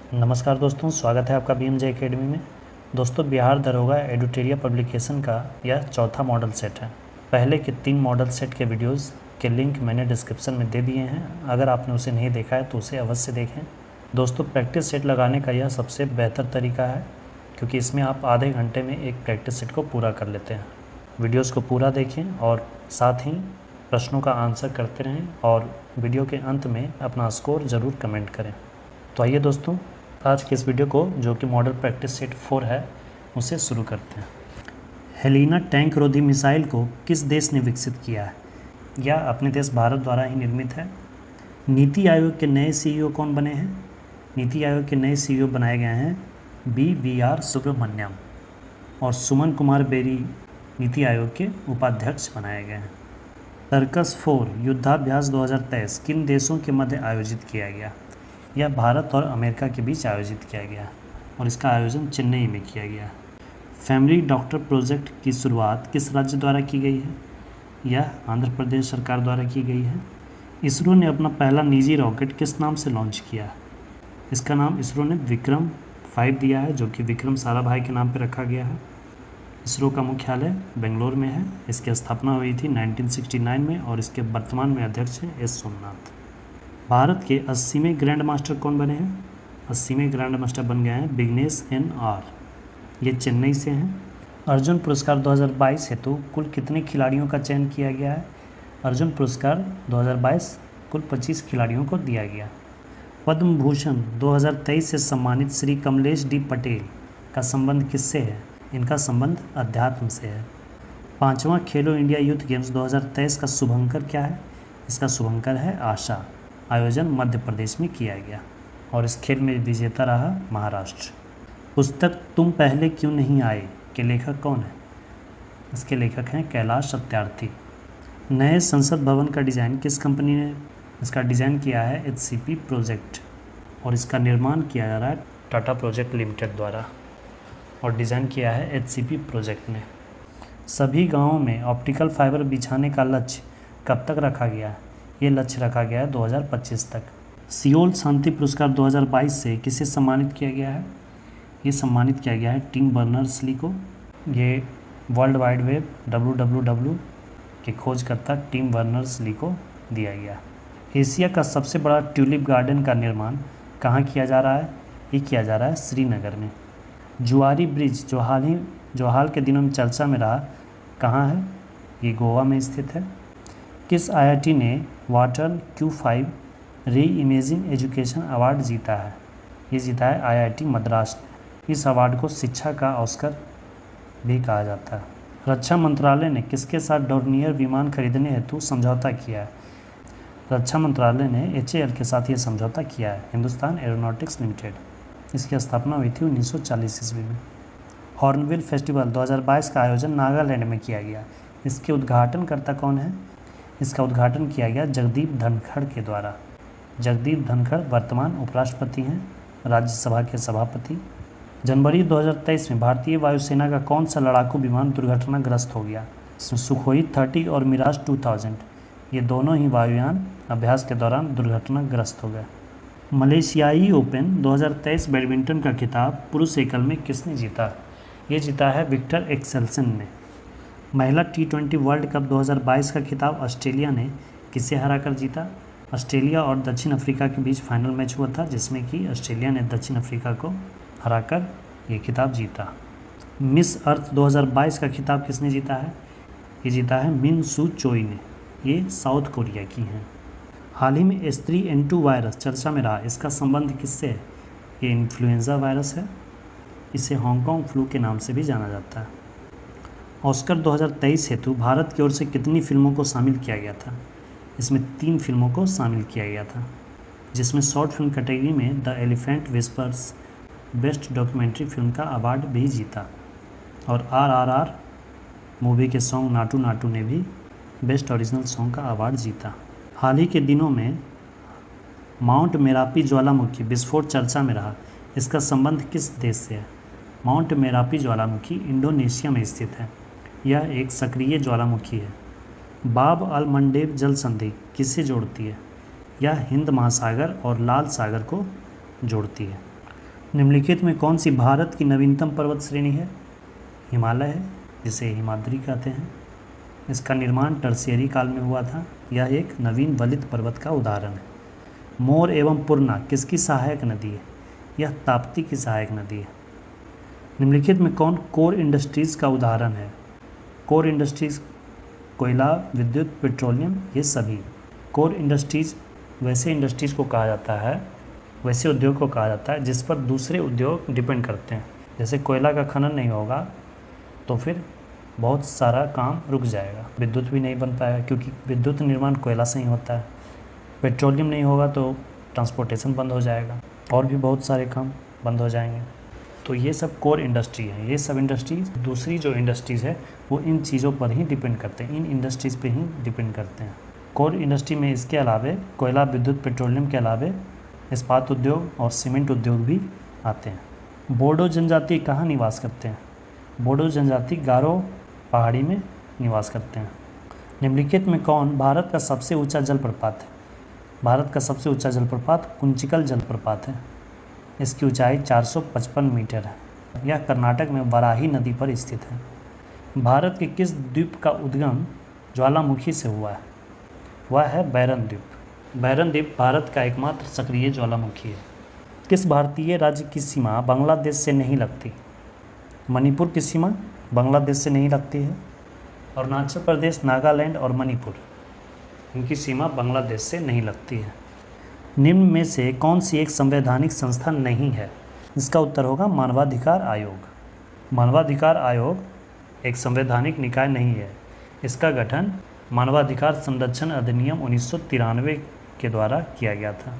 नमस्कार दोस्तों, स्वागत है आपका BMJ एकेडमी में। दोस्तों, बिहार दरोगा एडुटेरिया पब्लिकेशन का यह चौथा मॉडल सेट है। पहले के 3 मॉडल सेट के वीडियोस के लिंक मैंने डिस्क्रिप्शन में दे दिए हैं। अगर आपने उसे नहीं देखा है तो उसे अवश्य देखें। दोस्तों, प्रैक्टिस सेट लगाने का यह सबसे बेहतर तरीका है, क्योंकि इसमें आप आधे घंटे में एक प्रैक्टिस सेट को पूरा कर लेते हैं। वीडियोज़ को पूरा देखें और साथ ही प्रश्नों का आंसर करते रहें, और वीडियो के अंत में अपना स्कोर ज़रूर कमेंट करें। तो आइए दोस्तों, आज के इस वीडियो को, जो कि मॉडल प्रैक्टिस सेट 4 है, उसे शुरू करते हैं। हेलिना टैंक रोधी मिसाइल को किस देश ने विकसित किया है? यह अपने देश भारत द्वारा ही निर्मित है। नीति आयोग के नए CEO कौन बने हैं? नीति आयोग के नए CEO बनाए गए हैं BVR सुब्रमण्यम, और सुमन कुमार बेरी नीति आयोग के उपाध्यक्ष बनाए गए हैं। सर्कस 4 युद्धाभ्यास 2023 किन देशों के मध्य आयोजित किया गया? यह भारत और अमेरिका के बीच आयोजित किया गया, और इसका आयोजन चेन्नई में किया गया। फैमिली डॉक्टर प्रोजेक्ट की शुरुआत किस राज्य द्वारा की गई है? यह आंध्र प्रदेश सरकार द्वारा की गई है। इसरो ने अपना पहला निजी रॉकेट किस नाम से लॉन्च किया? इसका नाम इसरो ने विक्रम 5 दिया है, जो कि विक्रम साराभाई के नाम पर रखा गया है। इसरो का मुख्यालय बेंगलोर में है। इसकी स्थापना हुई थी 1969 में, और इसके वर्तमान में अध्यक्ष हैं S सोमनाथ। भारत के 80वें ग्रैंड मास्टर कौन बने हैं? 80वें ग्रैंड मास्टर बन गए हैं विघ्नेश NR। ये चेन्नई से हैं। अर्जुन पुरस्कार 2022 हेतु कुल कितने खिलाड़ियों का चयन किया गया है? अर्जुन पुरस्कार 2022 कुल 25 खिलाड़ियों को दिया गया। पद्म भूषण 2023 से सम्मानित श्री कमलेश D पटेल का संबंध किससे है? इनका संबंध अध्यात्म से है। 5वां खेलो इंडिया यूथ गेम्स 2023 का शुभंकर क्या है? इसका शुभंकर है आशा। आयोजन मध्य प्रदेश में किया गया, और इस खेल में विजेता रहा महाराष्ट्र। पुस्तक तुम पहले क्यों नहीं आए के लेखक कौन है? इसके लेखक हैं कैलाश सत्यार्थी। नए संसद भवन का डिज़ाइन किस कंपनी ने? इसका डिज़ाइन किया है HCP प्रोजेक्ट, और इसका निर्माण किया जा रहा है टाटा प्रोजेक्ट लिमिटेड द्वारा, और डिज़ाइन किया है HCP प्रोजेक्ट ने। सभी गाँवों में ऑप्टिकल फाइबर बिछाने का लक्ष्य कब तक रखा गया है? ये लक्ष्य रखा गया है 2025 तक। सियोल शांति पुरस्कार 2022 से किसे सम्मानित किया गया है? ये सम्मानित किया गया है टिम बर्नर्स-ली को। ये वर्ल्ड वाइड वेब WWW के खोजकर्ता टिम बर्नर्स-ली को दिया गया। एशिया का सबसे बड़ा ट्यूलिप गार्डन का निर्माण कहाँ किया जा रहा है? ये किया जा रहा है श्रीनगर में। जुआरी ब्रिज जो हाल के दिनों में चर्चा में रहा, कहाँ है? ये गोवा में स्थित है। किस IIT ने वाटर Q5 री इमेजिंग एजुकेशन अवार्ड जीता है? ये जीता है IIT मद्रास ने। इस अवार्ड को शिक्षा का ऑस्कर भी कहा जाता है। रक्षा मंत्रालय ने किसके साथ डोर्नियर विमान खरीदने हेतु समझौता किया है? रक्षा मंत्रालय ने HAL के साथ ये समझौता किया है, हिंदुस्तान एरोनॉटिक्स लिमिटेड। इसकी स्थापना हुई थी 1940 ईस्वी में। हॉर्नबिल फेस्टिवल 2022 का आयोजन नागालैंड में किया गया। इसके उद्घाटनकर्ता कौन है? इसका उद्घाटन किया गया जगदीप धनखड़ के द्वारा। जगदीप धनखड़ वर्तमान उपराष्ट्रपति हैं, राज्यसभा के सभापति। जनवरी 2023 में भारतीय वायुसेना का कौन सा लड़ाकू विमान दुर्घटनाग्रस्त हो गया? सुखोई 30 और मिराज 2000, ये दोनों ही वायुयान अभ्यास के दौरान दुर्घटनाग्रस्त हो गए। मलेशियाई ओपन 2023 बैडमिंटन का खिताब पुरुष एकल में किसने जीता? ये जीता है विक्टर एक्सेल्सन ने। महिला T20 वर्ल्ड कप 2022 का खिताब ऑस्ट्रेलिया ने किसे हराकर जीता? ऑस्ट्रेलिया और दक्षिण अफ्रीका के बीच फाइनल मैच हुआ था, जिसमें कि ऑस्ट्रेलिया ने दक्षिण अफ्रीका को हराकर ये खिताब जीता। मिस अर्थ 2022 का खिताब किसने जीता है? ये जीता है मिन सू चोई ने। ये साउथ कोरिया की हैं। हाल ही में H3N2 वायरस चर्चा में रहा, इसका संबंध किससे है? ये इन्फ्लुएंजा वायरस है। इसे हांगकांग फ्लू के नाम से भी जाना जाता है। ऑस्कर 2023 हेतु भारत की ओर से कितनी फिल्मों को शामिल किया गया था? इसमें 3 फिल्मों को शामिल किया गया था, जिसमें शॉर्ट फिल्म कैटेगरी में the elephant whispers best documentary film का अवार्ड भी जीता, और RRR मूवी के सॉन्ग नाटू नाटू ने भी बेस्ट ओरिजिनल सॉन्ग का अवार्ड जीता। हाल ही के दिनों में माउंट मेरापी ज्वालामुखी विस्फोट चर्चा में रहा, इसका संबंध किस देश से है? माउंट मेरापी ज्वालामुखी इंडोनेशिया में स्थित है। यह एक सक्रिय ज्वालामुखी है। बाब अल मंडेब जल संधि किसे जोड़ती है? यह हिंद महासागर और लाल सागर को जोड़ती है। निम्नलिखित में कौन सी भारत की नवीनतम पर्वत श्रेणी है? हिमालय है, जिसे हिमाद्री कहते हैं। इसका निर्माण टर्शियरी काल में हुआ था। यह एक नवीन वलित पर्वत का उदाहरण है। मोर एवं पूर्णा किसकी सहायक नदी है? यह ताप्ती की सहायक नदी है। निम्नलिखित में कौन कोर इंडस्ट्रीज़ का उदाहरण है? कोर इंडस्ट्रीज़ कोयला, विद्युत, पेट्रोलियम, ये सभी। कोर इंडस्ट्रीज़ वैसे इंडस्ट्रीज़ को कहा जाता है, वैसे उद्योग को कहा जाता है जिस पर दूसरे उद्योग डिपेंड करते हैं। जैसे कोयला का खनन नहीं होगा तो फिर बहुत सारा काम रुक जाएगा, विद्युत भी नहीं बन पाएगा क्योंकि विद्युत निर्माण कोयला से ही होता है। पेट्रोलियम नहीं होगा तो ट्रांसपोर्टेशन बंद हो जाएगा और भी बहुत सारे काम बंद हो जाएंगे। तो ये सब कोर इंडस्ट्री है। ये सब इंडस्ट्रीज, दूसरी जो इंडस्ट्रीज़ है वो इन चीज़ों पर ही डिपेंड करते हैं, इन इंडस्ट्रीज़ पे ही डिपेंड करते हैं। कोर इंडस्ट्री में इसके अलावे कोयला, विद्युत, पेट्रोलियम के अलावे इस्पात उद्योग और सीमेंट उद्योग भी आते हैं। बोडो जनजाति कहाँ निवास करते हैं? बोडो जनजाति गारो पहाड़ी में निवास करते हैं। निम्नलिखित में कौन भारत का सबसे ऊंचा जलप्रपात है? भारत का सबसे ऊंचा जलप्रपात कुंचिकल जलप्रपात है। इसकी ऊंचाई 455 मीटर है। यह कर्नाटक में वराही नदी पर स्थित है। भारत के किस द्वीप का उद्गम ज्वालामुखी से हुआ है? वह है बैरन द्वीप। बैरन द्वीप भारत का एकमात्र सक्रिय ज्वालामुखी है। किस भारतीय राज्य की सीमा बांग्लादेश से नहीं लगती? मणिपुर की सीमा बांग्लादेश से नहीं लगती है। अरुणाचल प्रदेश, नागालैंड और मणिपुर, इनकी सीमा बांग्लादेश से नहीं लगती है। निम्न में से कौन सी एक संवैधानिक संस्था नहीं है? इसका उत्तर होगा मानवाधिकार आयोग। मानवाधिकार आयोग एक संवैधानिक निकाय नहीं है। इसका गठन मानवाधिकार संरक्षण अधिनियम 1993 के द्वारा किया गया था।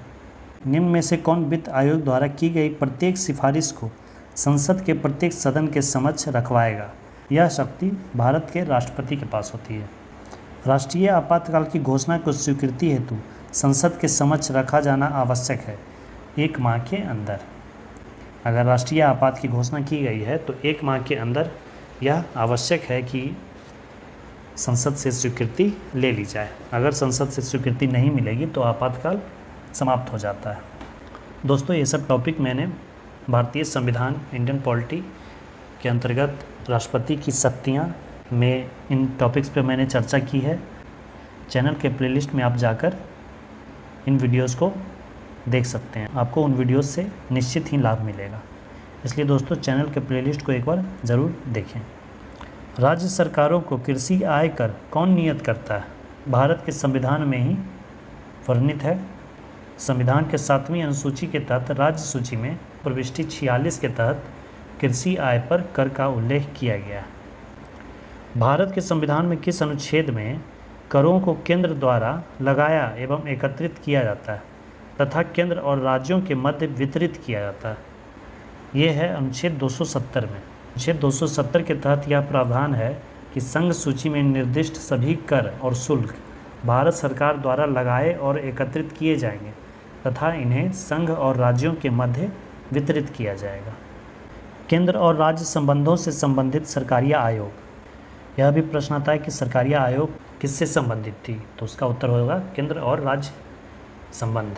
निम्न में से कौन वित्त आयोग द्वारा की गई प्रत्येक सिफारिश को संसद के प्रत्येक सदन के समक्ष रखवाएगा? यह शक्ति भारत के राष्ट्रपति के पास होती है। राष्ट्रीय आपातकाल की घोषणा को स्वीकृति हेतु संसद के समक्ष रखा जाना आवश्यक है 1 माह के अंदर। अगर राष्ट्रीय आपात की घोषणा की गई है तो 1 माह के अंदर यह आवश्यक है कि संसद से स्वीकृति ले ली जाए। अगर संसद से स्वीकृति नहीं मिलेगी तो आपातकाल समाप्त हो जाता है। दोस्तों, ये सब टॉपिक मैंने भारतीय संविधान, इंडियन पॉलिटी के अंतर्गत राष्ट्रपति की शक्तियाँ में इन टॉपिक्स पे मैंने चर्चा की है। चैनल के प्लेलिस्ट में आप जाकर इन वीडियोस को देख सकते हैं। आपको उन वीडियोस से निश्चित ही लाभ मिलेगा। इसलिए दोस्तों, चैनल के प्लेलिस्ट को एक बार ज़रूर देखें। राज्य सरकारों को कृषि आय कर कौन नियत करता है? भारत के संविधान में ही वर्णित है। संविधान के 7वीं अनुसूची के तहत राज्य सूची में प्रविष्टि 46 के तहत कृषि आय पर कर का उल्लेख किया गया है। भारत के संविधान में किस अनुच्छेद में करों को केंद्र द्वारा लगाया एवं एकत्रित किया जाता है तथा केंद्र और राज्यों के मध्य वितरित किया जाता है? ये है अनुच्छेद 270 में। अनुच्छेद 270 के तहत यह प्रावधान है कि संघ सूची में निर्दिष्ट सभी कर और शुल्क भारत सरकार द्वारा लगाए और एकत्रित किए जाएंगे तथा इन्हें संघ और राज्यों के मध्य वितरित किया जाएगा। केंद्र और राज्य संबंधों से संबंधित सरकारीय आयोग, यह भी प्रश्न आता है कि सरकारीय आयोग किससे संबंधित थी, तो उसका उत्तर होगा केंद्र और राज्य संबंध।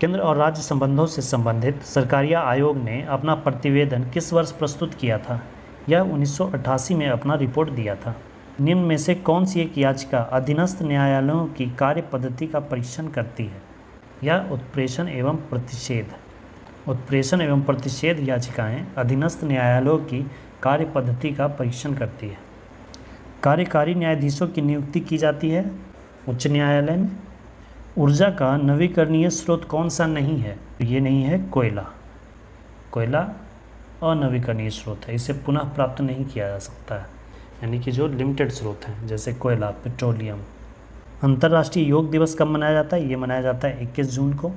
केंद्र और राज्य संबंधों से संबंधित सरकारीय आयोग ने अपना प्रतिवेदन किस वर्ष प्रस्तुत किया था? यह 1988 में अपना रिपोर्ट दिया था। निम्न में से कौन सी एक याचिका अधीनस्थ न्यायालयों की कार्य पद्धति का परीक्षण करती है? यह उत्प्रेषण एवं प्रतिषेध। उत्प्रेषण एवं प्रतिषेध याचिकाएं अधीनस्थ न्यायालयों की कार्य पद्धति का परीक्षण करती है। कार्यकारी न्यायाधीशों की नियुक्ति की जाती है उच्च न्यायालय में। ऊर्जा का नवीकरणीय स्रोत कौन सा नहीं है? ये नहीं है कोयला। कोयला अनवीकरणीय स्रोत है, इसे पुनः प्राप्त नहीं किया जा सकता है, यानी कि जो लिमिटेड स्रोत हैं जैसे कोयला, पेट्रोलियम। अंतर्राष्ट्रीय योग दिवस कब मनाया जाता है? ये मनाया जाता है 21 जून को।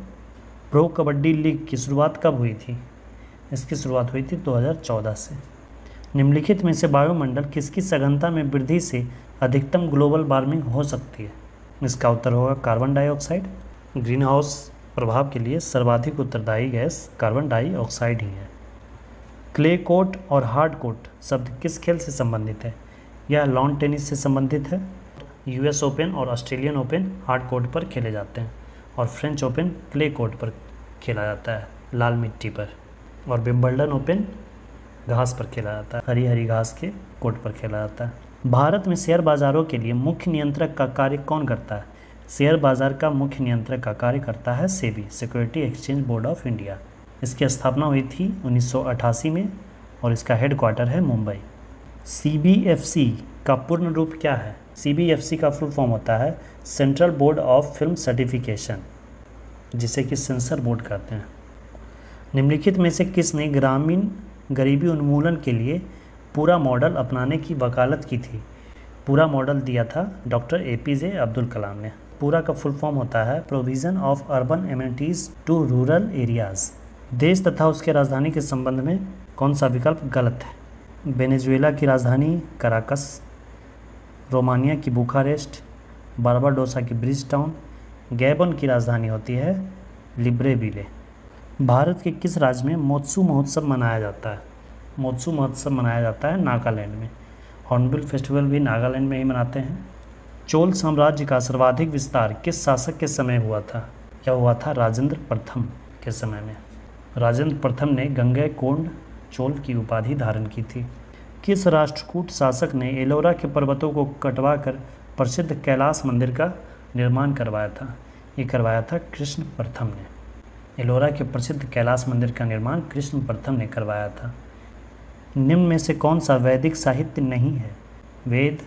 प्रो कबड्डी लीग की शुरुआत कब हुई थी? इसकी शुरुआत हुई थी 2014 से। निम्नलिखित में से वायुमंडल किसकी सघनता में वृद्धि से अधिकतम ग्लोबल वार्मिंग हो सकती है? इसका उत्तर होगा कार्बन डाइऑक्साइड। ग्रीन हाउस प्रभाव के लिए सर्वाधिक उत्तरदायी गैस कार्बन डाइऑक्साइड ही है। क्ले कोर्ट और हार्ड कोर्ट शब्द किस खेल से संबंधित है? यह लॉन टेनिस से संबंधित है। यूएस ओपन और ऑस्ट्रेलियन ओपन हार्ड कोर्ट पर खेले जाते हैं और फ्रेंच ओपन क्ले कोर्ट पर खेला जाता है, लाल मिट्टी पर। और विंबलडन ओपन घास पर खेला जाता है, हरी हरी घास के कोर्ट पर खेला जाता है। भारत में शेयर बाजारों के लिए मुख्य नियंत्रक का कार्य कौन करता है? शेयर बाजार का मुख्य नियंत्रक का कार्य करता है SEBI, security exchange board of India. इसकी स्थापना हुई थी 1988 में और इसका हेडक्वार्टर है मुंबई। CBFC का पूर्ण रूप क्या है? CBFC का फुल फॉर्म होता है central board of film certification, जिसे कि सेंसर बोर्ड कहते हैं। निम्नलिखित में से किसने ग्रामीण गरीबी उन्मूलन के लिए पूरा मॉडल अपनाने की वकालत की थी? पूरा मॉडल दिया था डॉक्टर APJ अब्दुल कलाम ने। पूरा का फुल फॉर्म होता है provision of urban amenities to rural areas. देश तथा उसके राजधानी के संबंध में कौन सा विकल्प गलत है? वेनेजुएला की राजधानी कराकस, रोमानिया की बुखारेस्ट, बारबाडोसा की ब्रिज टाउन, गैबन की राजधानी होती है लिब्रेविले। भारत के किस राज्य में मोत्सू महोत्सव मनाया जाता है? मोत्सू महोत्सव मनाया जाता है नागालैंड में। हॉर्नबिल फेस्टिवल भी नागालैंड में ही मनाते हैं। चोल साम्राज्य का सर्वाधिक विस्तार किस शासक के समय हुआ था? यह हुआ था राजेंद्र प्रथम के समय में। राजेंद्र प्रथम ने गंगैकोंड चोल की उपाधि धारण की थी। किस राष्ट्रकूट शासक ने एलोरा के पर्वतों को कटवाकर प्रसिद्ध कैलाश मंदिर का निर्माण करवाया था? ये करवाया था कृष्ण प्रथम ने। एलोरा के प्रसिद्ध कैलाश मंदिर का निर्माण कृष्ण प्रथम ने करवाया था। निम्न में से कौन सा वैदिक साहित्य नहीं है? वेद,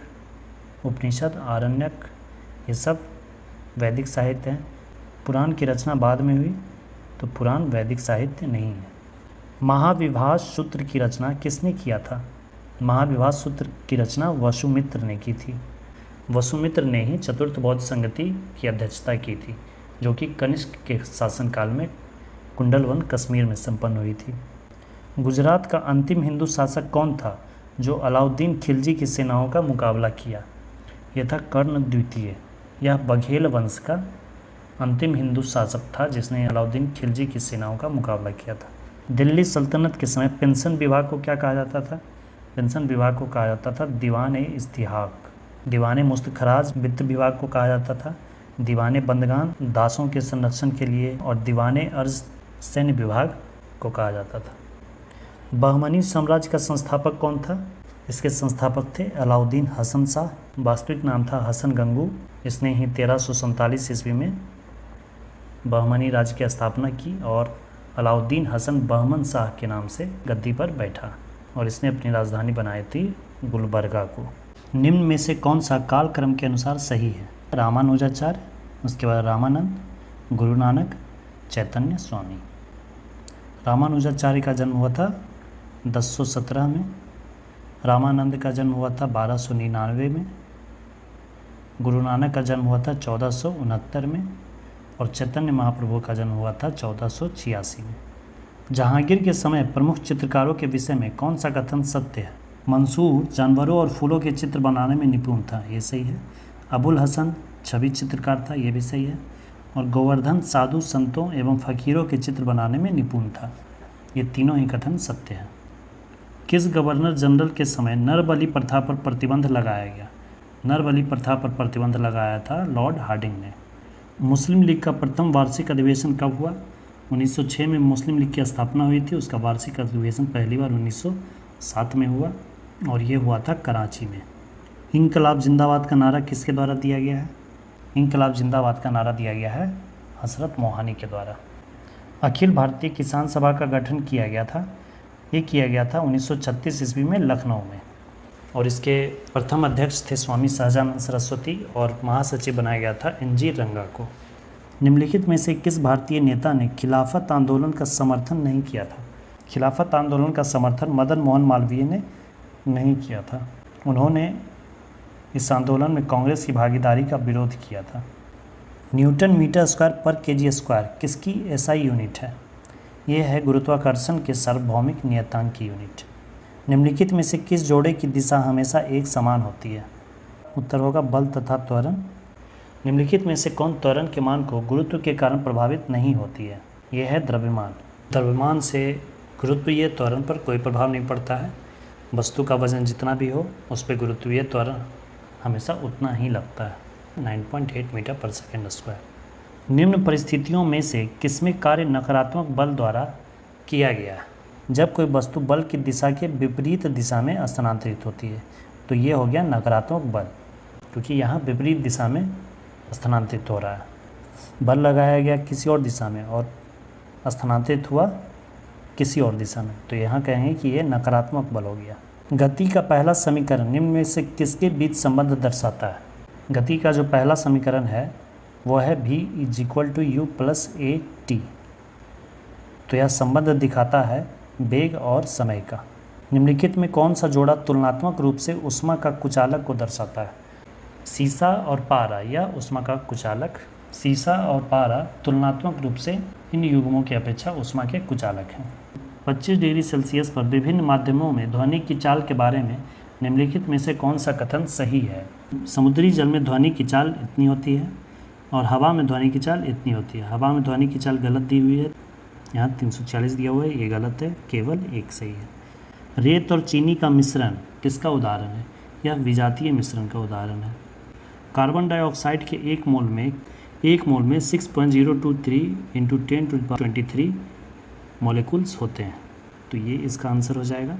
उपनिषद, आरण्यक, ये सब वैदिक साहित्य हैं। पुराण की रचना बाद में हुई, तो पुराण वैदिक साहित्य नहीं है। महाविभास सूत्र की रचना किसने किया था? महाविभास सूत्र की रचना वसुमित्र ने की थी। वसुमित्र ने ही चतुर्थ बौद्ध संगति की अध्यक्षता की थी, जो कि कनिष्क के शासनकाल में कुंडलवन कश्मीर में संपन्न हुई थी। गुजरात का अंतिम हिंदू शासक कौन था जो अलाउद्दीन खिलजी की सेनाओं का मुकाबला किया? यह था कर्ण द्वितीय। यह बघेल वंश का अंतिम हिंदू शासक था जिसने अलाउद्दीन खिलजी की सेनाओं का मुकाबला किया था। दिल्ली सल्तनत के समय पेंशन विभाग को क्या कहा जाता था? पेंशन विभाग को कहा जाता था दीवान-ए-इस्तिहाक। दीवान-ए-मुस्तखराज वित्त विभाग को कहा जाता था। दीवान-ए-बंदगान दासों के संरक्षण के लिए, और दीवान-ए-अर्ज सैन्य विभाग को कहा जाता था। बहमनी साम्राज्य का संस्थापक कौन था? इसके संस्थापक थे अलाउद्दीन हसन शाह। वास्तविक नाम था हसन गंगू। इसने ही 1347 ईस्वी में बहमनी राज्य की स्थापना की और अलाउद्दीन हसन बहमन शाह के नाम से गद्दी पर बैठा और इसने अपनी राजधानी बनाई थी गुलबर्गा को। निम्न में से कौन सा कालक्रम के अनुसार सही है? रामानुजाचार्य, उसके बाद रामानंद, गुरु नानक, चैतन्य स्वामी। रामानुजाचार्य का जन्म हुआ था 1017 में, रामानंद का जन्म हुआ था 1299 में, गुरु नानक का जन्म हुआ था 1469 में और चैतन्य महाप्रभु का जन्म हुआ था 1486 में। जहांगीर के समय प्रमुख चित्रकारों के विषय में कौन सा कथन सत्य है? मंसूर जानवरों और फूलों के चित्र बनाने में निपुण था, ये सही है। अबुल हसन छवि चित्रकार था, ये भी सही है। और गोवर्धन साधु संतों एवं फकीरों के चित्र बनाने में निपुण था, ये तीनों ही कथन सत्य है। किस गवर्नर जनरल के समय नरबलि प्रथा पर प्रतिबंध लगाया गया? नरबलि प्रथा पर प्रतिबंध लगाया था लॉर्ड हार्डिंग ने। मुस्लिम लीग का प्रथम वार्षिक अधिवेशन कब हुआ? 1906 में मुस्लिम लीग की स्थापना हुई थी। उसका वार्षिक अधिवेशन पहली बार 1907 में हुआ और ये हुआ था कराची में। इंकलाब जिंदाबाद का नारा किसके द्वारा दिया गया है? इंकलाब जिंदाबाद का नारा दिया गया है हजरत मोहानी के द्वारा। अखिल भारतीय किसान सभा का गठन किया गया था, ये किया गया था 1936 ईस्वी में लखनऊ में और इसके प्रथम अध्यक्ष थे स्वामी सहजानंद सरस्वती और महासचिव बनाया गया था NG रंगा को। निम्नलिखित में से किस भारतीय नेता ने खिलाफत आंदोलन का समर्थन नहीं किया था? खिलाफत आंदोलन का समर्थन मदन मोहन मालवीय ने नहीं किया था। उन्होंने इस आंदोलन में कांग्रेस की भागीदारी का विरोध किया था। न्यूटन मीटर स्क्वायर पर केजी स्क्वायर किसकी SI यूनिट है? यह है गुरुत्वाकर्षण के सार्वभौमिक नियतांक की यूनिट। निम्नलिखित में से किस जोड़े की दिशा हमेशा एक समान होती है? उत्तर होगा बल तथा त्वरण। निम्नलिखित में से कौन त्वरण के मान को गुरुत्व के कारण प्रभावित नहीं होती है? यह है द्रव्यमान। द्रव्यमान से गुरुत्वीय त्वरण पर कोई प्रभाव नहीं पड़ता है। वस्तु का वजन जितना भी हो उस पर गुरुत्वीय त्वरण हमेशा उतना ही लगता है, 9.8 मीटर पर सेकेंड स्क्वायर। निम्न परिस्थितियों में से किसमें कार्य नकारात्मक बल द्वारा किया गया है? जब कोई वस्तु बल की दिशा के विपरीत दिशा में स्थानांतरित होती है। तो ये हो गया नकारात्मक बल, क्योंकि यहाँ विपरीत दिशा में स्थानांतरित हो रहा है। बल लगाया गया किसी और दिशा में और स्थानांतरित हुआ किसी और दिशा में, तो यहाँ कहेंगे कि ये नकारात्मक बल हो गया। गति का पहला समीकरण निम्न में से किसके बीच संबंध दर्शाता है? गति का जो पहला समीकरण है वो है v = u + at। तो यह संबंध दिखाता है वेग और समय का। निम्नलिखित में कौन सा जोड़ा तुलनात्मक रूप से ऊष्मा का कुचालक को दर्शाता है? सीसा और पारा या ऊष्मा का कुचालक। सीसा और पारा तुलनात्मक रूप से इन युग्मों की अपेक्षा ऊष्मा के कुचालक हैं। 25 डिग्री सेल्सियस पर विभिन्न माध्यमों में ध्वनि की चाल के बारे में निम्नलिखित में से कौन सा कथन सही है? समुद्री जल में ध्वनि की चाल इतनी होती है और हवा में ध्वनि की चाल इतनी होती है। हवा में ध्वनि की चाल गलत दी हुई है, यहाँ 340 दिया हुआ है, ये गलत है, केवल एक सही है। रेत और चीनी का मिश्रण किसका उदाहरण है? यह विजातीय मिश्रण का उदाहरण है। कार्बन डाइऑक्साइड के एक मोल में 6.023 × 10⁻23 मॉलिक्यूल्स होते हैं। तो ये इसका आंसर हो जाएगा।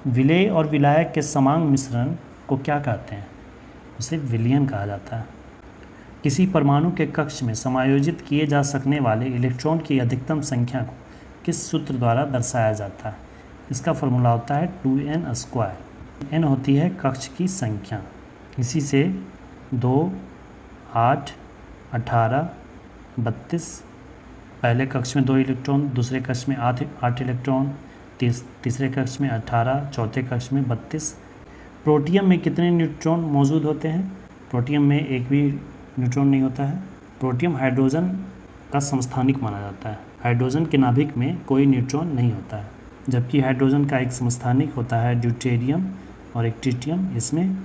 विलेय और विलायक के समांग मिश्रण को क्या कहते हैं? उसे विलयन कहा जाता है। किसी परमाणु के कक्ष में समायोजित किए जा सकने वाले इलेक्ट्रॉन की अधिकतम संख्या को किस सूत्र द्वारा दर्शाया जाता है? इसका फॉर्मूला होता है 2n²। n होती है कक्ष की संख्या। इसी से 2, 8, 18, 32, पहले कक्ष में 2 इलेक्ट्रॉन, दूसरे कक्ष में 8 इलेक्ट्रॉन, तीसरे कक्ष में 18, चौथे कक्ष में 32। प्रोटियम में कितने न्यूट्रॉन मौजूद होते हैं? प्रोटियम में एक भी न्यूट्रॉन नहीं होता है। प्रोटियम हाइड्रोजन का समस्थानिक माना जाता है। हाइड्रोजन के नाभिक में कोई न्यूट्रॉन नहीं होता है, जबकि हाइड्रोजन का एक समस्थानिक होता है ड्यूटेरियम और एक ट्रिटियम। इसमें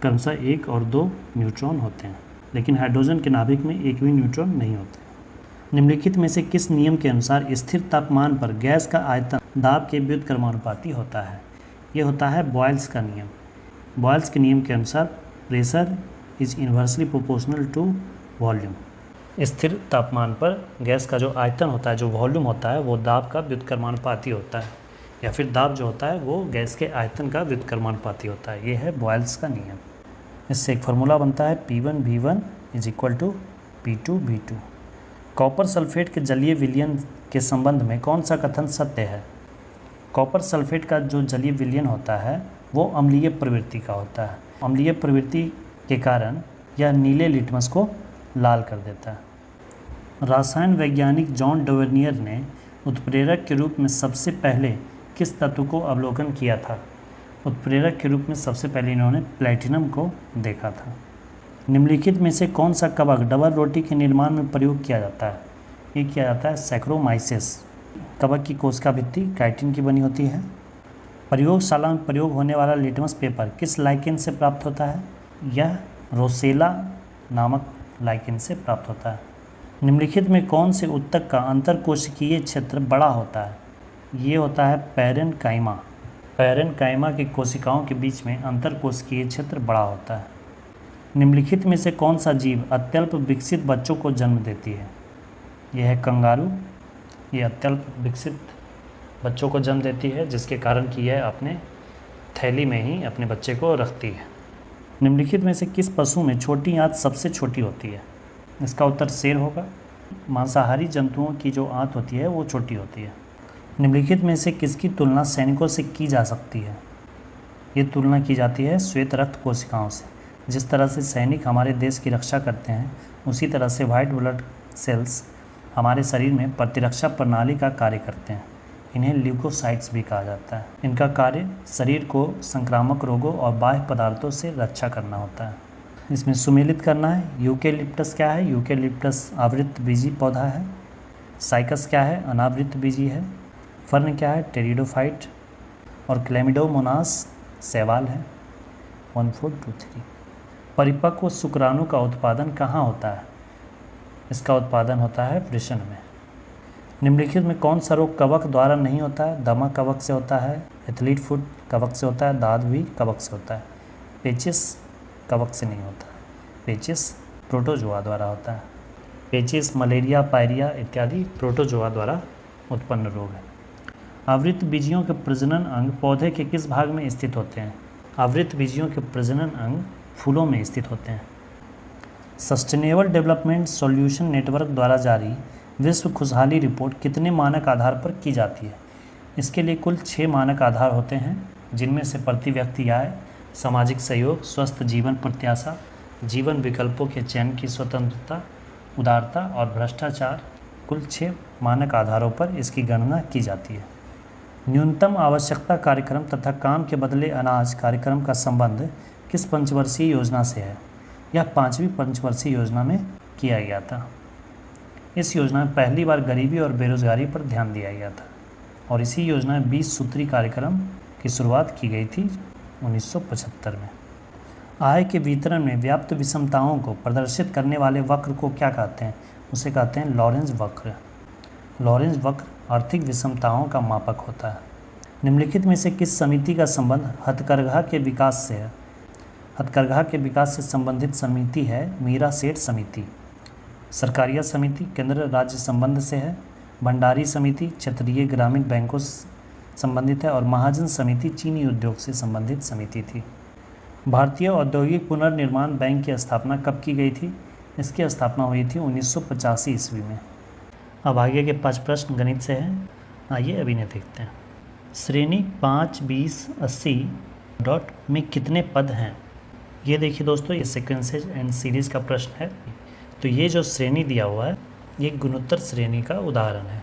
क्रमशः 1 और 2 न्यूट्रॉन होते हैं, लेकिन हाइड्रोजन के नाभिक में एक भी न्यूट्रॉन नहीं होते। निम्नलिखित में से किस नियम के अनुसार स्थिर तापमान पर गैस का आयतन दाब के व्युत्क्रमानुपाती होता है? ये होता है बॉयल्स का नियम। बॉयल्स के नियम के अनुसार pressure is inversely proportional to volume. स्थिर तापमान पर गैस का जो आयतन होता है, जो वॉल्यूम होता है, वो दाब का व्युत्क्रमानुपाती होता है, या फिर दाब जो होता है वो गैस के आयतन का व्युत्क्रमानुपाती होता है। ये है बॉयल्स का नियम। इससे एक फार्मूला बनता है P1V1 = P2V2। कॉपर सल्फेट के जलीय विलयन के संबंध में कौन सा कथन सत्य है? कॉपर सल्फेट का जो जलीय विलयन होता है वो अम्लीय प्रवृत्ति का होता है। अम्लीय प्रवृत्ति के कारण यह नीले लिटमस को लाल कर देता है। रसायन वैज्ञानिक जॉन डवर्नियर ने उत्प्रेरक के रूप में सबसे पहले किस तत्व को अवलोकन किया था? उत्प्रेरक के रूप में सबसे पहले इन्होंने प्लैटिनम को देखा था। निम्नलिखित में से कौन सा कवक डबल रोटी के निर्माण में प्रयोग किया जाता है? ये किया जाता है सैक्रोमाइसिस। कवक की कोशिका भित्ति काइटिन की बनी होती है। प्रयोगशाला में प्रयोग होने वाला लिटमस पेपर किस लाइकेन से प्राप्त होता है? यह रोसेला नामक लाइकेन से प्राप्त होता है। निम्नलिखित में कौन से उत्तक का अंतरकोशिकीय क्षेत्र बड़ा होता है? ये होता है पैरेन्काइमा। पैरेन्काइमा की कोशिकाओं के बीच में अंतरकोशिकीय क्षेत्र बड़ा होता है। निम्नलिखित में से कौन सा जीव अत्यल्प विकसित बच्चों को जन्म देती है? यह है कंगारू। ये अत्यल्प विकसित बच्चों को जन्म देती है, जिसके कारण कि यह अपने थैली में ही अपने बच्चे को रखती है। निम्नलिखित में से किस पशु में छोटी आंत सबसे छोटी होती है? इसका उत्तर शेर होगा। मांसाहारी जंतुओं की जो आंत होती है वो छोटी होती है। निम्नलिखित में से किसकी तुलना सैनिकों से की जा सकती है? ये तुलना की जाती है श्वेत रक्त कोशिकाओं से। जिस तरह से सैनिक हमारे देश की रक्षा करते हैं, उसी तरह से वाइट ब्लड सेल्स हमारे शरीर में प्रतिरक्षा प्रणाली का कार्य करते हैं। इन्हें ल्यूकोसाइट्स भी कहा जाता है। इनका कार्य शरीर को संक्रामक रोगों और बाह्य पदार्थों से रक्षा करना होता है। इसमें सुमेलित करना है। यूकेलिप्टस क्या है? यूकेलिप्टस आवृत बीजी पौधा है। साइकस क्या है? अनावृत बीजी है। फर्न क्या है? टेरिडोफाइट। और क्लेमिडोमोनास शैवाल है। 1 4 2 3। परिपक्व शुक्राणु का उत्पादन कहाँ होता है? इसका उत्पादन होता है वृषण में। निम्नलिखित में कौन सा रोग कवक द्वारा नहीं होता है? दमा कवक से होता है, एथलीट फुट कवक से होता है, दाद भी कवक से होता है। पेचिस कवक से नहीं होता है। पेचिस प्रोटोजोआ द्वारा होता है। पेचिस, मलेरिया, पायरिया इत्यादि प्रोटोजोआ द्वारा उत्पन्न रोग है। आवृतबीजियों के प्रजनन अंग पौधे के किस भाग में स्थित होते हैं? आवृतबीजियों के प्रजनन अंग फूलों में स्थित होते हैं। सस्टेनेबल डेवलपमेंट सॉल्यूशन नेटवर्क द्वारा जारी विश्व खुशहाली रिपोर्ट कितने मानक आधार पर की जाती है? इसके लिए कुल 6 मानक आधार होते हैं, जिनमें से प्रति व्यक्ति आय, सामाजिक सहयोग, स्वस्थ जीवन प्रत्याशा, जीवन विकल्पों के चयन की स्वतंत्रता, उदारता और भ्रष्टाचार, कुल 6 मानक आधारों पर इसकी गणना की जाती है। न्यूनतम आवश्यकता कार्यक्रम तथा काम के बदले अनाज कार्यक्रम का संबंध किस पंचवर्षीय योजना से है? यह 5वीं पंचवर्षीय योजना में किया गया था। इस योजना में पहली बार गरीबी और बेरोजगारी पर ध्यान दिया गया था और इसी योजना में 20 सूत्री कार्यक्रम की शुरुआत की गई थी 1975 में। आय के वितरण में व्याप्त विषमताओं को प्रदर्शित करने वाले वक्र को क्या कहते हैं? उसे कहते हैं लॉरेंज वक्र। लॉरेंज वक्र आर्थिक विषमताओं का मापक होता है। निम्नलिखित में से किस समिति का संबंध हथकरघा के विकास से है? हथकरघा के विकास से संबंधित समिति है मीरा सेठ समिति। सरकारिया समिति केंद्र राज्य संबंध से है। भंडारी समिति क्षेत्रीय ग्रामीण बैंकों से संबंधित है और महाजन समिति चीनी उद्योग से संबंधित समिति थी। भारतीय औद्योगिक पुनर्निर्माण बैंक की स्थापना कब की गई थी? इसकी स्थापना हुई थी 1985 ईस्वी में। अब आगे के 5 प्रश्न गणित से हैं, आइए अभी इन्हें देखते हैं। श्रेणी 5, 20, 80 डॉट में कितने पद हैं? ये देखिए दोस्तों, ये सीक्वेंसेज एंड सीरीज़ का प्रश्न है। तो ये जो श्रेणी दिया हुआ है ये गुणोत्तर श्रेणी का उदाहरण है।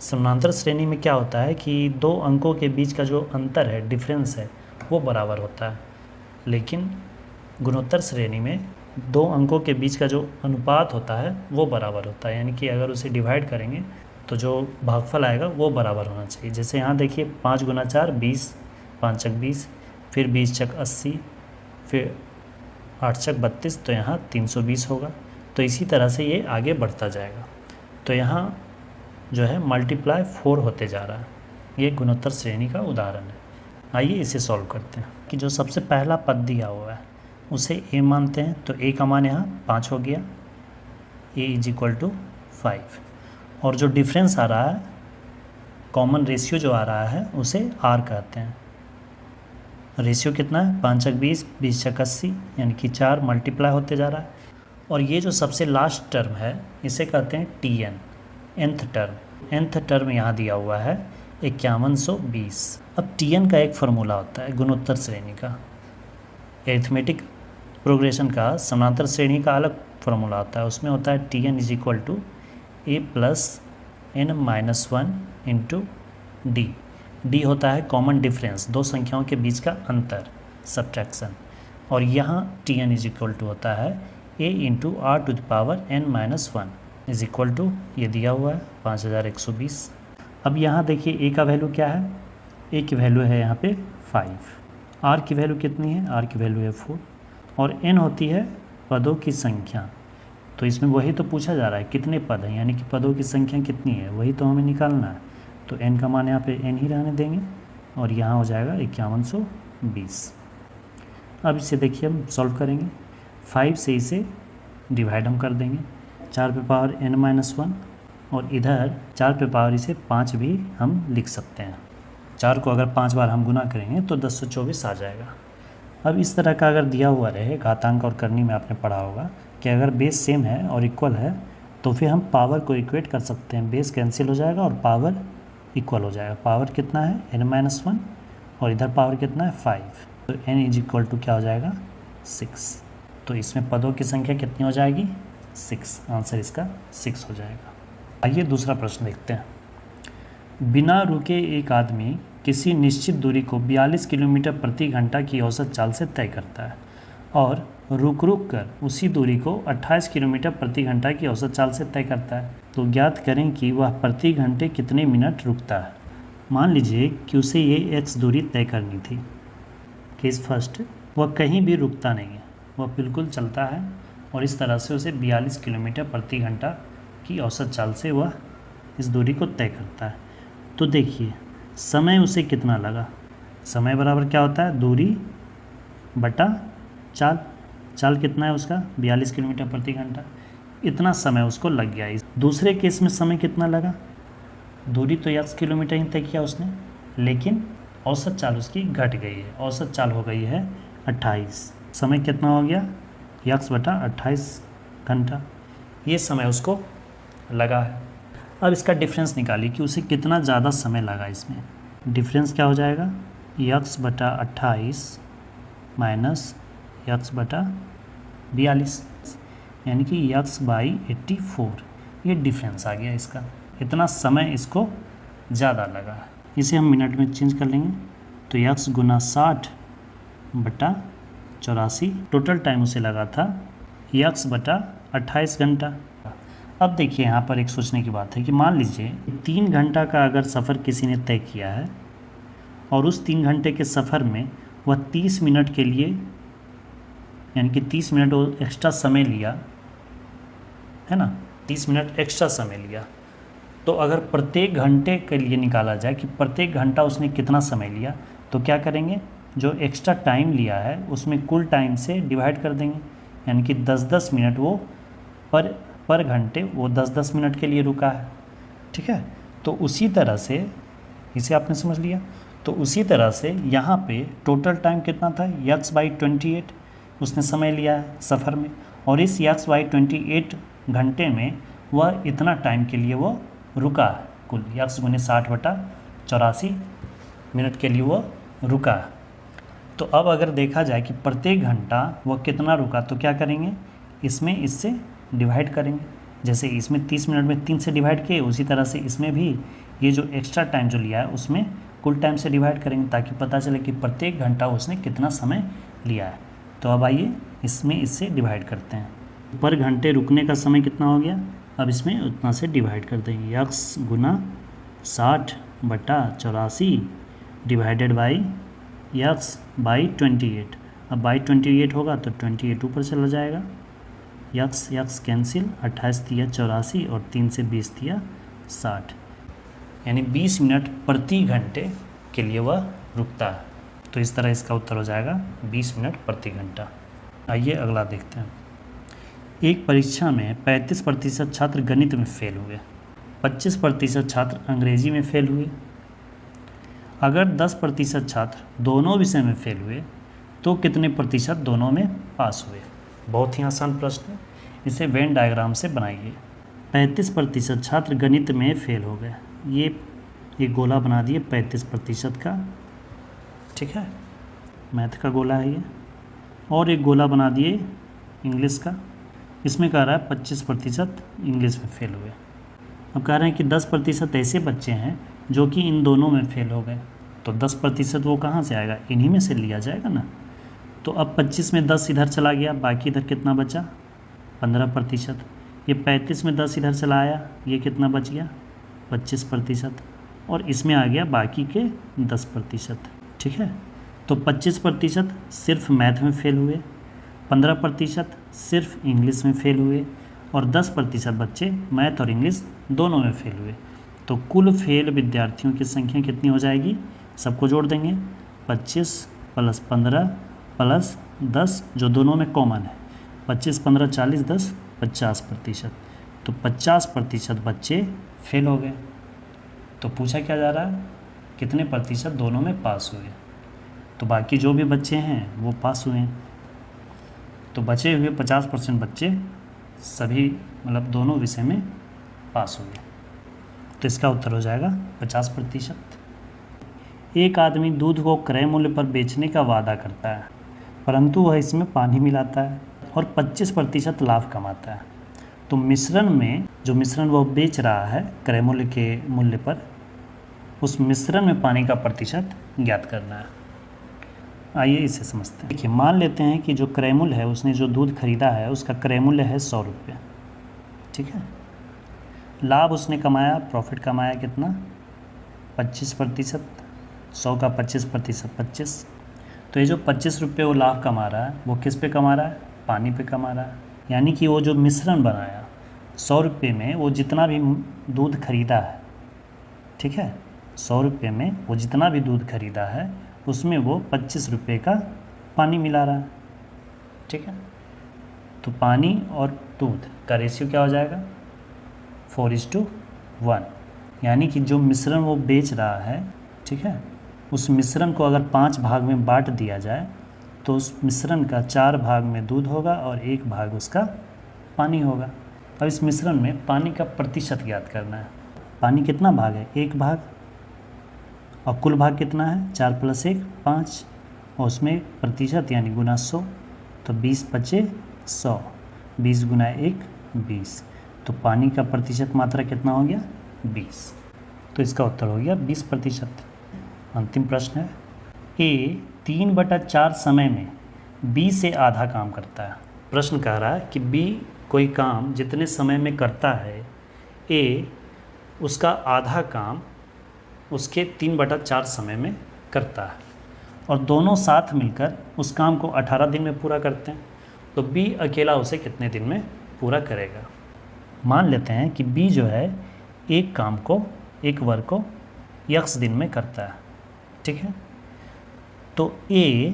समानांतर श्रेणी में क्या होता है कि 2 अंकों के बीच का जो अंतर है, डिफरेंस है, वो बराबर होता है, लेकिन गुणोत्तर श्रेणी में 2 अंकों के बीच का जो अनुपात होता है वो बराबर होता है। यानी कि अगर उसे डिवाइड करेंगे तो जो भागफल आएगा वो बराबर होना चाहिए। जैसे यहाँ देखिए 5 गुना 4 20, 5 चक 20, फिर 20 चक 80, फिर 8 चक 32, तो यहाँ 320 होगा। तो इसी तरह से ये आगे बढ़ता जाएगा। तो यहाँ जो है मल्टीप्लाई 4 होते जा रहा है। ये गुणोत्तर श्रेणी का उदाहरण है। आइए इसे सॉल्व करते हैं। कि जो सबसे पहला पद दिया हुआ है उसे a मानते हैं, तो a का मान यहाँ 5 हो गया, a = 5। और जो डिफरेंस आ रहा है, कॉमन रेशियो जो आ रहा है, उसे r कहते हैं। रेशियो कितना है? 5 चक 20, 20 चक 80, यानी कि 4 मल्टीप्लाई होते जा रहा है। और ये जो सबसे लास्ट टर्म है इसे कहते हैं tn, nth term. nth term यहाँ दिया हुआ है 5120। अब tn का एक फार्मूला होता है गुणोत्तर श्रेणी का, एरिथमेटिक प्रोग्रेशन का समानांतर श्रेणी का अलग फार्मूला होता है। उसमें होता है tn = a + n-1 × d। d होता है कॉमन डिफरेंस, 2 संख्याओं के बीच का अंतर, सब्ट्रैक्शन। और यहाँ tn = होता है a × r⁻n-1 = ये दिया हुआ है 5120। अब यहाँ देखिए a का वैल्यू क्या है? a की वैल्यू है यहाँ पे 5, r की वैल्यू कितनी है? r की वैल्यू है 4, और n होती है पदों की संख्या। तो इसमें वही तो पूछा जा रहा है कितने पद हैं, यानी कि पदों की संख्या कितनी है, वही तो हमें निकालना है। तो n का मान यहाँ पे n ही रहने देंगे और यहाँ हो जाएगा 5120। अब इसे देखिए हम सॉल्व करेंगे। 5 से इसे डिवाइड हम कर देंगे, 4⁻n-1, और इधर 4 इसे 5 भी हम लिख सकते हैं। 4 को अगर 5 बार हम गुना करेंगे तो 1024 आ जाएगा। अब इस तरह का अगर दिया हुआ रहे, घातांक और करनी में आपने पढ़ा होगा कि अगर बेस सेम है और इक्वल है तो फिर हम पावर को इक्वेट कर सकते हैं। बेस कैंसिल हो जाएगा और पावर इक्वल हो जाएगा। पावर कितना है? n-1, और इधर पावर कितना है? 5। तो n = क्या हो जाएगा? 6। तो इसमें पदों की संख्या कितनी हो जाएगी? 6। आंसर इसका 6 हो जाएगा। आइए दूसरा प्रश्न देखते हैं। बिना रुके एक आदमी किसी निश्चित दूरी को 42 किलोमीटर प्रति घंटा की औसत चाल से तय करता है और रुक कर उसी दूरी को 28 किलोमीटर प्रति घंटा की औसत चाल से तय करता है। तो ज्ञात करें कि वह प्रति घंटे कितने मिनट रुकता है। मान लीजिए कि उसे ये x दूरी तय करनी थी। केस फर्स्ट, वह कहीं भी रुकता नहीं है, वह बिल्कुल चलता है और इस तरह से उसे 42 किलोमीटर प्रति घंटा की औसत चाल से वह इस दूरी को तय करता है। तो देखिए समय उसे कितना लगा। समय बराबर क्या होता है? दूरी बटा चाल। चाल कितना है उसका? 42 किलोमीटर प्रति घंटा। इतना समय उसको लग गया। दूसरे केस में समय कितना लगा? दूरी तो यक्स किलोमीटर ही तय किया उसने, लेकिन औसत चाल उसकी घट गई है। औसत चाल हो गई है 28। समय कितना हो गया? यक्स बटा 28 घंटा, ये समय उसको लगा है। अब इसका डिफरेंस निकालिए कि उसे कितना ज़्यादा समय लगा इसमें। डिफरेंस क्या हो जाएगा? यक्स बटा 28 माइनस यक्स बटा 42, यानी कि यक्स बाई 84, ये डिफरेंस आ गया इसका। इतना समय इसको ज़्यादा लगा है। इसे हम मिनट में चेंज कर लेंगे, तो यक्स गुना 60 बटा 84, टोटल टाइम उसे लगा था यक्स बटा 28 घंटा। अब देखिए यहाँ पर एक सोचने की बात है कि मान लीजिए 3 घंटा का अगर सफ़र किसी ने तय किया है और उस 3 घंटे के सफ़र में वह 30 मिनट के लिए, यानी कि 30 मिनट वो एक्स्ट्रा समय लिया है ना, 30 मिनट एक्स्ट्रा समय लिया, तो अगर प्रत्येक घंटे के लिए निकाला जाए कि प्रत्येक घंटा उसने कितना समय लिया, तो क्या करेंगे? जो एक्स्ट्रा टाइम लिया है उसमें कुल टाइम से डिवाइड कर देंगे, यानी कि 10-10 मिनट वो पर घंटे वो 10-10 मिनट के लिए रुका है। ठीक है, तो उसी तरह से इसे आपने समझ लिया। तो उसी तरह से यहाँ पे टोटल टाइम कितना था? यक्स बाई 28 उसने समय लिया है सफ़र में, और इस यक्स बाई 28 घंटे में वह इतना टाइम के लिए वो रुका है। कुल यक्स गुने 60 बटा 84 मिनट के लिए वो रुका है। तो अब अगर देखा जाए कि प्रत्येक घंटा वह कितना रुका, तो क्या करेंगे? इसमें इससे डिवाइड करेंगे। जैसे इसमें 30 मिनट में 3 से डिवाइड किए, उसी तरह से इसमें भी ये जो एक्स्ट्रा टाइम जो लिया है उसमें कुल टाइम से डिवाइड करेंगे, ताकि पता चले कि प्रत्येक घंटा उसने कितना समय लिया है। तो अब आइए इसमें इससे डिवाइड करते हैं। पर घंटे रुकने का समय कितना हो गया? अब इसमें उतना से डिवाइड कर देंगे। यक्स गुना 60 बटा 84 डिवाइडेड बाई यक्स बाई 28। अब बाई 28 होगा तो 28 ऊपर चला जाएगा। यक्स यक्स कैंसिल, 28 दिया 84 और 3 से 20 दिया 60, यानी 20 मिनट प्रति घंटे के लिए वह रुकता है। तो इस तरह इसका उत्तर हो जाएगा 20 मिनट प्रति घंटा। आइए अगला देखते हैं। एक परीक्षा में 35% छात्र गणित में फेल हुए, 25% छात्र अंग्रेजी में फेल हुए। अगर 10% छात्र दोनों विषय में फेल हुए तो कितने प्रतिशत दोनों में पास हुए? बहुत ही आसान प्रश्न है, इसे वेन डायग्राम से बनाइए। 35% छात्र गणित में फेल हो गए, ये एक गोला बना दिए 35% का, ठीक है, मैथ का गोला है ये। और एक गोला बना दिए इंग्लिश का, इसमें कह रहा है 25% इंग्लिश में फेल हुए। अब कह रहे हैं कि 10% ऐसे बच्चे हैं जो कि इन दोनों में फेल हो गए, तो 10% वो कहाँ से आएगा? इन्हीं में से लिया जाएगा ना। तो अब 25 में 10 इधर चला गया, बाकी इधर कितना बचा? 15%। ये 35 में 10 इधर चला आया, ये कितना बच गया? 25%। और इसमें आ गया बाकी के 10%, ठीक है। तो 25% सिर्फ मैथ में फेल हुए, 15% सिर्फ इंग्लिश में फेल हुए, और 10% बच्चे मैथ और इंग्लिश दोनों में फेल हुए। तो कुल फेल विद्यार्थियों की संख्या कितनी हो जाएगी? सबको जोड़ देंगे, 25 + 15 + 10 जो दोनों में कॉमन है, 25 15 40 10 50%। तो 50% बच्चे फेल हो गए। तो पूछा क्या जा रहा है? कितने प्रतिशत दोनों में पास हुए? तो बाकी जो भी बच्चे हैं वो पास हुए हैं। तो बचे हुए 50% बच्चे सभी मतलब दोनों विषय में पास हुए। तो इसका उत्तर हो जाएगा 50%। एक आदमी दूध को क्रय मूल्य पर बेचने का वादा करता है, परंतु वह इसमें पानी मिलाता है और 25% लाभ कमाता है। तो मिश्रण में जो मिश्रण वह बेच रहा है क्रय मूल्य के मूल्य पर, उस मिश्रण में पानी का प्रतिशत ज्ञात करना है। आइए इसे समझते हैं। देखिए, मान लेते हैं कि जो क्रय मूल्य है, उसने जो दूध खरीदा है उसका क्रय मूल्य है 100 रुपये, ठीक है। लाभ उसने कमाया, प्रॉफिट कमाया कितना? 25%। 100 का 25% 25। तो ये जो 25 रुपये वो लाभ कमा रहा है, वो किस पे कमा रहा है? पानी पे कमा रहा है। यानी कि वो जो मिश्रण बनाया 100 रुपये में, वो जितना भी दूध खरीदा है, ठीक है, 100 रुपये में वो जितना भी दूध खरीदा है उसमें वो 25 रुपये का पानी मिला रहा है, ठीक है। तो पानी और दूध का रेशियो क्या हो जाएगा? 4:1। यानी कि जो मिश्रण वो बेच रहा है, ठीक है, उस मिश्रण को अगर 5 भाग में बांट दिया जाए तो उस मिश्रण का 4 भाग में दूध होगा और 1 भाग उसका पानी होगा। अब इस मिश्रण में पानी का प्रतिशत ज्ञात करना है। पानी कितना भाग है? 1 भाग। और कुल भाग कितना है? 4 + 1 5, और उसमें प्रतिशत यानी गुना 100, तो 20 × 5 100, 20 × 1 20, तो पानी का प्रतिशत मात्रा कितना हो गया? 20। तो इसका उत्तर हो गया 20%। अंतिम प्रश्न है, ए 3/4 समय में बी से आधा काम करता है। प्रश्न कह रहा है कि बी कोई काम जितने समय में करता है, ए उसका आधा काम उसके 3/4 समय में करता है, और दोनों साथ मिलकर उस काम को 18 दिन में पूरा करते हैं, तो बी अकेला उसे कितने दिन में पूरा करेगा? मान लेते हैं कि बी जो है एक काम को, एक वर्क को x दिन में करता है, ठीक है। तो ए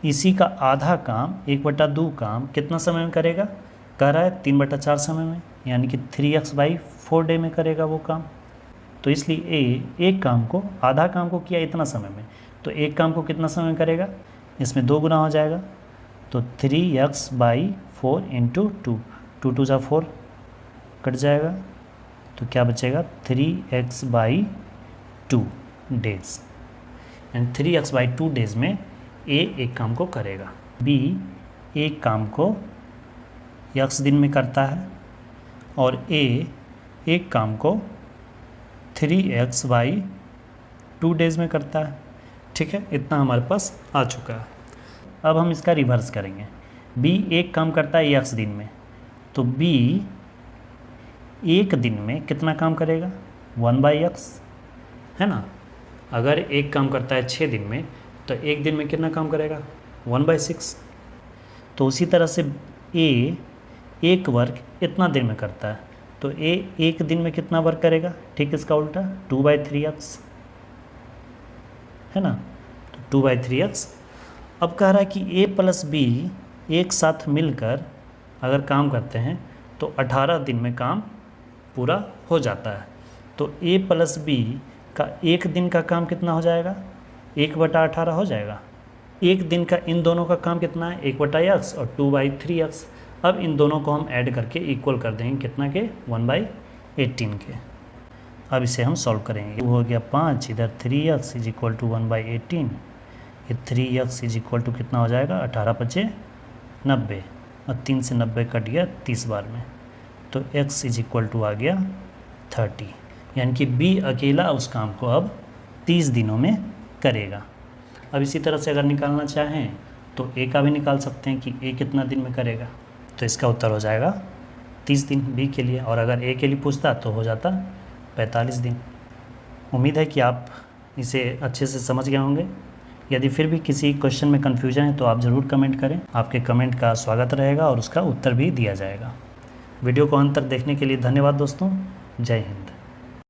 इसी का आधा काम 1/2 काम कितना समय में करेगा? कह रहा है 3/4 समय में, यानी कि 3x/4 डे में करेगा वो काम। तो इसलिए ए एक काम को, आधा काम को किया इतना समय में, तो एक काम को कितना समय में करेगा? इसमें 2 गुना हो जाएगा, तो 3x/4 × 2, 2 × 2 = 4 कट जाएगा, तो क्या बचेगा? 3x/2 days. And 3x/2 days में ए एक काम को करेगा, बी एक काम को x दिन में करता है, और ए एक काम को 3x/2 डेज में करता है, ठीक है। इतना हमारे पास आ चुका है। अब हम इसका रिवर्स करेंगे। बी एक काम करता है x दिन में, तो बी एक दिन में कितना काम करेगा? 1/x, है ना। अगर एक काम करता है 6 दिन में, तो एक दिन में कितना काम करेगा? 1/6। तो उसी तरह से ए एक वर्क इतना दिन में करता है, तो ए एक दिन में कितना वर्क करेगा? ठीक इसका उल्टा 2/3x, है ना, तो 2/3x। अब कह रहा है कि ए + बी एक साथ मिलकर अगर काम करते हैं तो 18 दिन में काम पूरा हो जाता है। तो ए + बी का एक दिन का काम कितना हो जाएगा? 1/18 हो जाएगा। एक दिन का इन दोनों का काम कितना है? 1/x और 2/3x। अब इन दोनों को हम ऐड करके इक्वल कर देंगे कितना के? 1/18 के। अब इसे हम सॉल्व करेंगे। वो हो गया 5, इधर 3x = 1/18, ये 3x = कितना हो जाएगा? 18 × 5 = 90, और 3 से 90 कट गया 30 बार में, तो x = आ गया 30, यानी कि बी अकेला उस काम को अब 30 दिनों में करेगा। अब इसी तरह से अगर निकालना चाहें तो ए का भी निकाल सकते हैं कि ए कितना दिन में करेगा, तो इसका उत्तर हो जाएगा 30 दिन बी के लिए, और अगर ए के लिए पूछता तो हो जाता 45 दिन। उम्मीद है कि आप इसे अच्छे से समझ गए होंगे। यदि फिर भी किसी क्वेश्चन में कन्फ्यूजन है तो आप ज़रूर कमेंट करें, आपके कमेंट का स्वागत रहेगा और उसका उत्तर भी दिया जाएगा। वीडियो को अंत तक देखने के लिए धन्यवाद दोस्तों। जय हिंद।